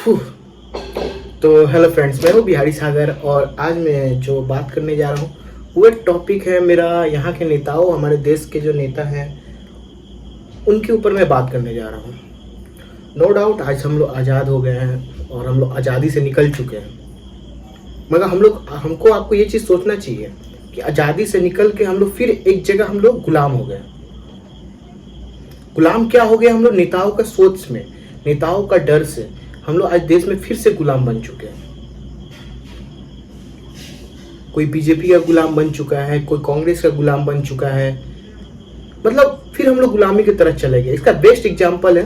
फुह। तो hello friends, मैं हूँ बिहारी सागर और आज मैं जो बात करने जा रहा हूँ वो एक टॉपिक है मेरा यहाँ के नेताओं, हमारे देश के जो नेता हैं उनके ऊपर मैं बात करने जा रहा हूँ। नो डाउट आज हम लोग आज़ाद हो गए हैं और हम लोग आज़ादी से निकल चुके हैं, मगर हमको आपको ये चीज़ सोचना चाहिए कि आज़ादी से निकल के हम लोग फिर एक जगह हम लोग गुलाम हो गए। गुलाम क्या हो गया? हम लोग नेताओं का सोच में, नेताओं का डर से हम लोग आज देश में फिर से गुलाम बन चुके हैं। कोई बीजेपी का गुलाम बन चुका है, कोई कांग्रेस का गुलाम बन चुका है, मतलब फिर हम लोग गुलामी की तरफ चले गए। इसका बेस्ट एग्जांपल है,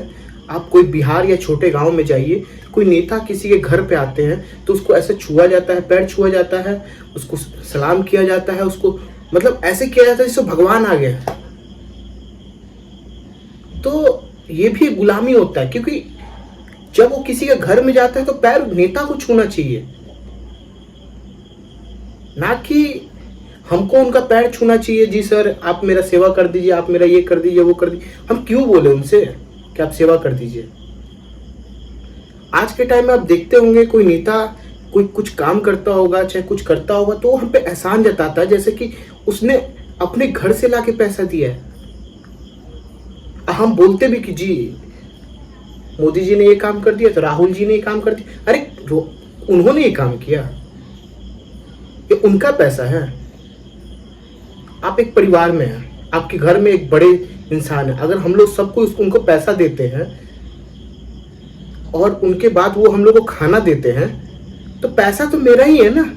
आप कोई बिहार या छोटे गांव में जाइए, कोई नेता किसी के घर पे आते हैं तो उसको ऐसे छुआ जाता है, पैर छुआ जाता है, उसको सलाम किया जाता है, उसको मतलब ऐसे किया जाता है जैसे भगवान आ गया है। तो ये भी गुलामी होता है, क्योंकि जब वो किसी के घर में जाता है तो पैर नेता को छूना चाहिए, ना कि हमको उनका पैर छूना चाहिए। जी सर आप मेरा सेवा कर दीजिए, आप मेरा ये कर दीजिए, वो कर दीजिए। हम क्यों बोले उनसे कि आप सेवा कर दीजिए? आज के टाइम में आप देखते होंगे कोई नेता कोई कुछ काम करता होगा, चाहे कुछ करता होगा, तो हम पे एहसान जताता है जैसे कि उसने अपने घर से लाके पैसा दिया है। हम बोलते भी कि जी मोदी जी ने ये काम कर दिया, तो राहुल जी ने ये काम कर दिया। अरे उन्होंने ये काम किया, ये उनका पैसा है। आप एक परिवार में हैं, आपके घर में एक बड़े इंसान है, अगर हम लोग सबको उनको पैसा देते हैं और उनके बाद वो हम लोग को खाना देते हैं, तो पैसा तो मेरा ही है ना।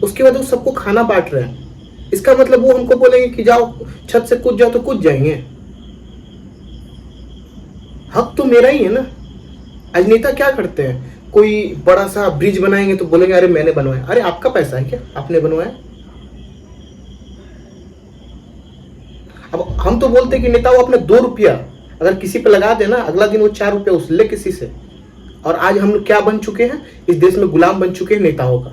उसके बाद वो सबको खाना बांट रहे हैं, इसका मतलब वो हमको बोलेंगे कि जाओ छत से कूद जाओ, तो कूद जाएंगे। हक तो मेरा ही है ना। आज नेता क्या करते हैं, कोई बड़ा सा ब्रिज बनाएंगे तो बोलेंगे अरे मैंने बनवाया। अरे आपका पैसा है क्या, आपने बनवाया? अब हम तो बोलते हैं कि नेता वो अपने 2 रुपया अगर किसी पे लगा देना, अगला दिन वो 4 रुपया उस ले किसी से। और आज हम लोग क्या बन चुके हैं, इस देश में गुलाम बन चुके हैं नेताओं का।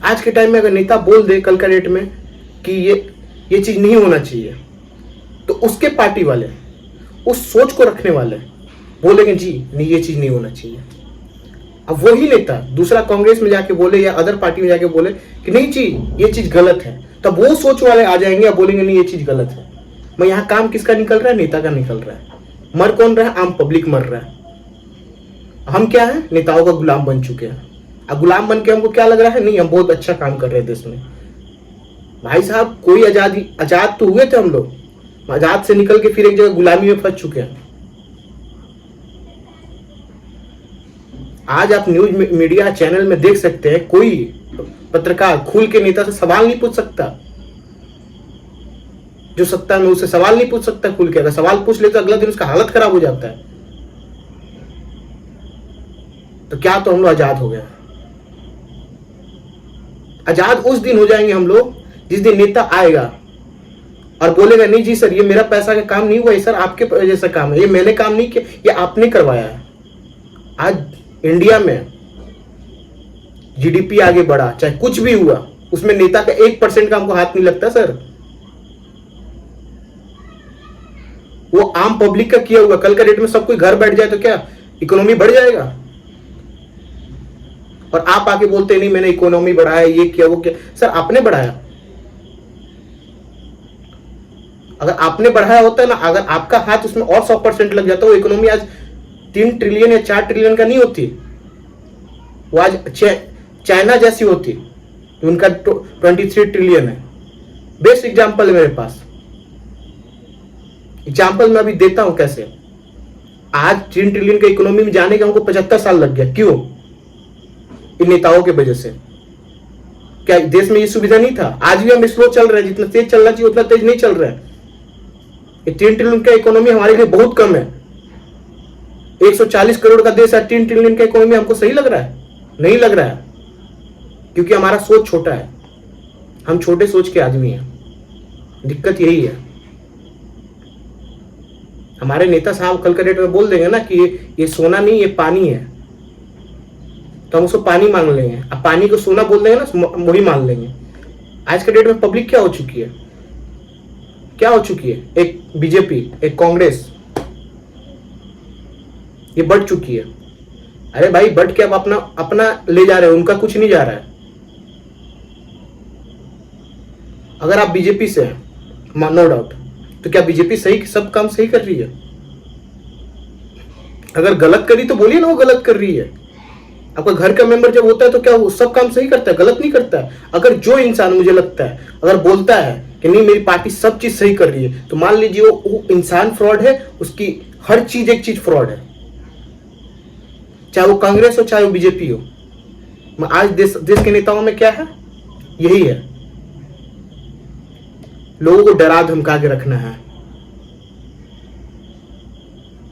आज के टाइम में अगर नेता बोल दे कल का डेट में कि ये चीज नहीं होना चाहिए, तो उसके पार्टी वाले, उस सोच को रखने वाले बोलेंगे जी नहीं ये चीज नहीं होना चाहिए। अब वही नेता दूसरा कांग्रेस में जाके बोले या अदर पार्टी में जाके बोले कि नहीं जी ये चीज गलत है, तब वो सोच वाले आ जाएंगे और बोलेंगे नहीं ये चीज गलत है। मैं यहाँ काम किसका निकल रहा है? नेता का निकल रहा है। मर कौन रहा है? आम पब्लिक मर रहा है। हम क्या है? नेताओं का गुलाम बन चुके हैं। अब गुलाम बन के हमको क्या लग रहा है, नहीं हम बहुत अच्छा काम कर रहे हैं देश में। भाई साहब कोई आजाद तो हुए थे हम लोग, आजाद से निकल के फिर एक जगह गुलामी में फंस चुके हैं। आज आप न्यूज मीडिया चैनल में देख सकते हैं, कोई पत्रकार खुल के नेता से सवाल नहीं पूछ सकता। जो सत्ता में उससे सवाल नहीं पूछ सकता खुल के, अगर सवाल पूछ ले तो अगला दिन उसका हालत खराब हो जाता है। तो क्या तो हम लोग आजाद हो गए। आजाद उस दिन हो जाएंगे हम लोग जिस दिन नेता आएगा और बोलेगा नहीं जी सर ये मेरा पैसा का काम नहीं हुआ, ये सर आपके वजह से काम है, ये मैंने काम नहीं किया, ये आपने करवाया है। आज इंडिया में जीडीपी आगे बढ़ा, चाहे कुछ भी हुआ, उसमें नेता का 1% का हमको हाथ नहीं लगता सर। वो आम पब्लिक का किया हुआ। कल का डेट में सब कोई घर बैठ जाए तो क्या इकोनॉमी बढ़ जाएगा? और आप आके बोलते नहीं मैंने इकोनॉमी बढ़ाया, ये किया वो किया। सर आपने बढ़ाया। अगर आपने बढ़ाया होता है ना, अगर आपका हाथ उसमें और 100% लग जाता, वो इकोनॉमी आज 3 ट्रिलियन या 4 ट्रिलियन का नहीं होती, वो आज चाइना जैसी होती, उनका 23 ट्रिलियन है। बेस्ट एग्जांपल है मेरे पास। एग्जांपल मैं अभी देता हूं कैसे। आज 3 ट्रिलियन के इकोनॉमी में जाने का हमको 75 साल लग गया। क्यों? इन नेताओं के वजह से। क्या देश में ये सुविधा नहीं था? आज भी हम स्लो चल रहे हैं, जितना तेज चलना चाहिए उतना तेज नहीं चल रहे हैं। 3 ट्रिलियन का इकोनॉमी हमारे लिए बहुत कम है। 140 करोड़ का देश है, 3 ट्रिलियन का इकोनॉमी हमको सही लग रहा है? नहीं लग रहा है, क्योंकि हमारा सोच छोटा है। हम छोटे सोच के आदमी हैं। दिक्कत यही है। हमारे नेता साहब कल के डेट में बोल देंगे ना कि ये सोना नहीं ये पानी है, तो हम उसको पानी मान लेंगे। अब पानी को सोना बोल देंगे ना, वही मान लेंगे। आज के डेट में पब्लिक क्या हो चुकी है? क्या हो चुकी है? एक बीजेपी, एक कांग्रेस, ये बढ़ चुकी है। अरे भाई बढ़ के आप अपना अपना ले जा रहे हो, उनका कुछ नहीं जा रहा है। अगर आप बीजेपी से हैं नो डाउट, तो क्या बीजेपी सही सब काम सही कर रही है? अगर गलत करी तो बोलिए ना वो गलत कर रही है। आपका घर का मेंबर जब होता है तो क्या वो सब काम सही करता है? गलत नहीं करता है। अगर जो इंसान मुझे लगता है अगर बोलता है कि नहीं मेरी पार्टी सब चीज सही कर रही है, तो मान लीजिए वो इंसान फ्रॉड है, उसकी हर चीज एक चीज फ्रॉड है, चाहे वो कांग्रेस हो चाहे वो बीजेपी हो। आज देश के नेताओं में क्या है? यही है, लोगों को डरा धमका के रखना है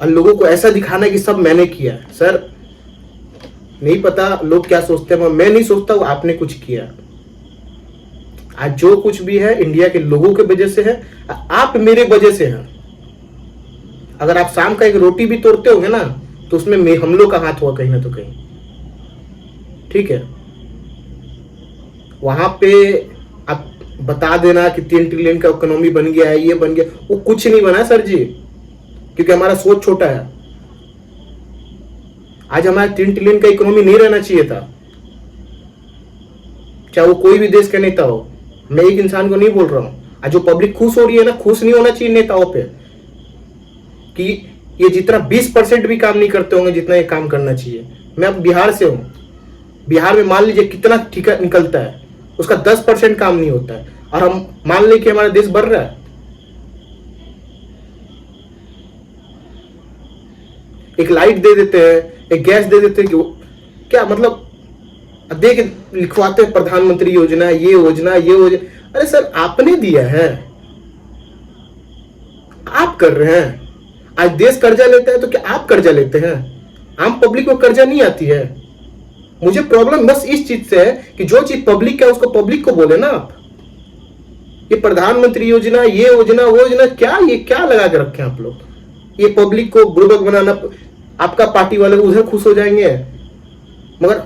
और लोगों को ऐसा दिखाना है कि सब मैंने किया है। सर नहीं पता लोग क्या सोचते हैं, मैं नहीं सोचता वो आपने कुछ किया। आज जो कुछ भी है इंडिया के लोगों के वजह से है, आप मेरे वजह से हैं। अगर आप शाम का एक रोटी भी तोड़ते होंगे ना तो उसमें हम लोग का हाथ हुआ कहीं ना तो कहीं, ठीक है। वहां पे आप बता देना कि 3 ट्रिलियन का इकोनॉमी बन गया है, ये बन गया, वो कुछ नहीं बना सर जी, क्योंकि हमारा सोच छोटा है। आज हमारा 3 ट्रिलियन का इकोनॉमी नहीं रहना चाहिए था, चाहे वो कोई भी देश का नेता हो। मैं एक इंसान को नहीं बोल रहा हूं। आज जो पब्लिक खुश हो रही है ना, खुश नहीं होना चाहिए नेताओं पे कि ये जितना 20% भी काम नहीं करते होंगे जितना ये काम करना चाहिए। मैं अब बिहार से हूं, बिहार में मान लीजिए कितना ठीका निकलता है, उसका 10% काम नहीं होता है, और हम मान लें कि हमारा देश बढ़ रहा है। एक लाइट दे देते हैं, एक गैस दे देते हैं, कि क्या मतलब देख लिखवाते हैं प्रधानमंत्री योजना, ये योजना, ये योजना। अरे सर आपने दिया है, आप कर रहे हैं। आज देश कर्जा लेता है तो क्या आप कर्जा लेते हैं? आम पब्लिक को कर्जा नहीं आती है। मुझे प्रॉब्लम बस इस चीज से है कि जो चीज पब्लिक का उसको पब्लिक को बोले ना आप। ये प्रधानमंत्री योजना, ये योजना, वो योजना, क्या ये क्या लगा के रखे आप लोग? ये पब्लिक को बुर्बक बनाना, आपका पार्टी वाले उधर खुश हो जाएंगे, मगर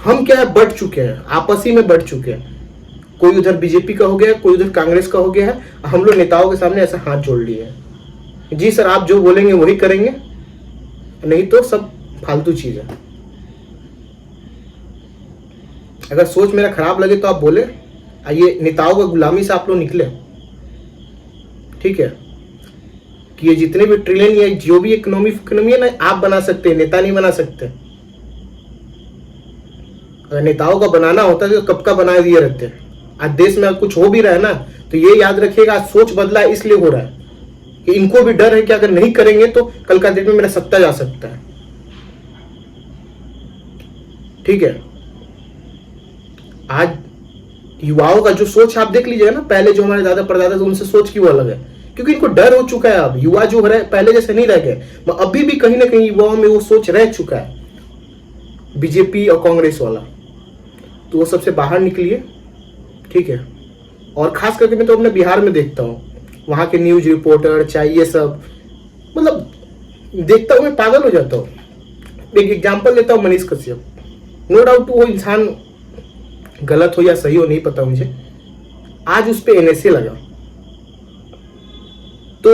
हम क्या है बढ़ चुके हैं, आपसी में बढ़ चुके हैं। कोई उधर बीजेपी का हो गया, कोई उधर कांग्रेस का हो गया है। हम लोग नेताओं के सामने ऐसा हाथ जोड़ लिए हैं, जी सर आप जो बोलेंगे वही करेंगे, नहीं तो सब फालतू चीज है। अगर सोच मेरा खराब लगे तो आप बोले, ये नेताओं का गुलामी से आप लोग निकले, ठीक है। कि ये जितने भी ट्रिलियन या जो भी इकोनॉमी है ना, आप बना सकते हैं, नेता नहीं बना सकते। अगर नेताओं का बनाना होता तो कब का बना दिए रहते। आज देश में कुछ हो भी रहा है ना, तो ये याद रखिएगा आज सोच बदला इसलिए हो रहा है कि इनको भी डर है कि अगर नहीं करेंगे तो कल का दिन में मेरा सत्ता जा सकता है, ठीक है। आज युवाओं का जो सोच आप देख लीजिएगा ना, पहले जो हमारे दादा परदादा थे उनसे सोच की वो अलग है, क्योंकि इनको डर हो चुका है। अब युवा जो हो रहा है पहले जैसे नहीं रह गए, अभी भी कहीं ना कहीं युवाओं में वो सोच रह चुका है, बीजेपी और कांग्रेस वाला। तो वो सबसे बाहर निकलिए, ठीक है। और खास करके मैं तो अपने बिहार में देखता हूँ, वहाँ के न्यूज रिपोर्टर चाहे ये सब, मतलब देखता हूँ मैं पागल हो जाता हूँ। एक एग्जाम्पल लेता हूँ, मनीष कश्यप। नो डाउट वो इंसान गलत हो या सही हो नहीं पता मुझे, आज उस पर NSA लगा तो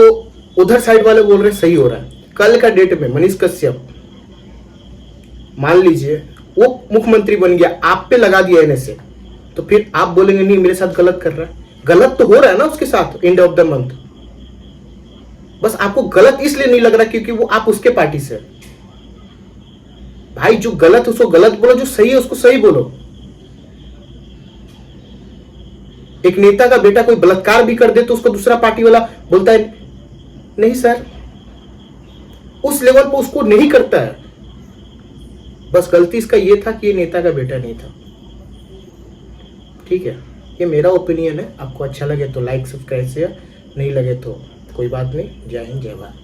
उधर साइड वाले बोल रहे सही हो रहा है। कल का डेट में मनीष कश्यप मान लीजिए वो मुख्यमंत्री बन गया, आप पे लगा दिया NSA, तो फिर आप बोलेंगे नहीं मेरे साथ गलत कर रहा है। गलत तो हो रहा है ना उसके साथ एंड ऑफ द मंथ, बस आपको गलत इसलिए नहीं लग रहा क्योंकि वो आप उसके पार्टी से। भाई जो गलत उसको गलत बोलो, जो सही है उसको सही बोलो। एक नेता का बेटा कोई बलात्कार भी कर दे तो उसको दूसरा पार्टी वाला बोलता है नहीं सर, उस लेवल पर उसको नहीं करता है। बस गलती इसका ये था कि ये नेता का बेटा नहीं था, ठीक है। ये मेरा ओपिनियन है, आपको अच्छा लगे तो लाइक सब्सक्राइब शेयर, नहीं लगे तो कोई बात नहीं। जय हिंद जय भारत।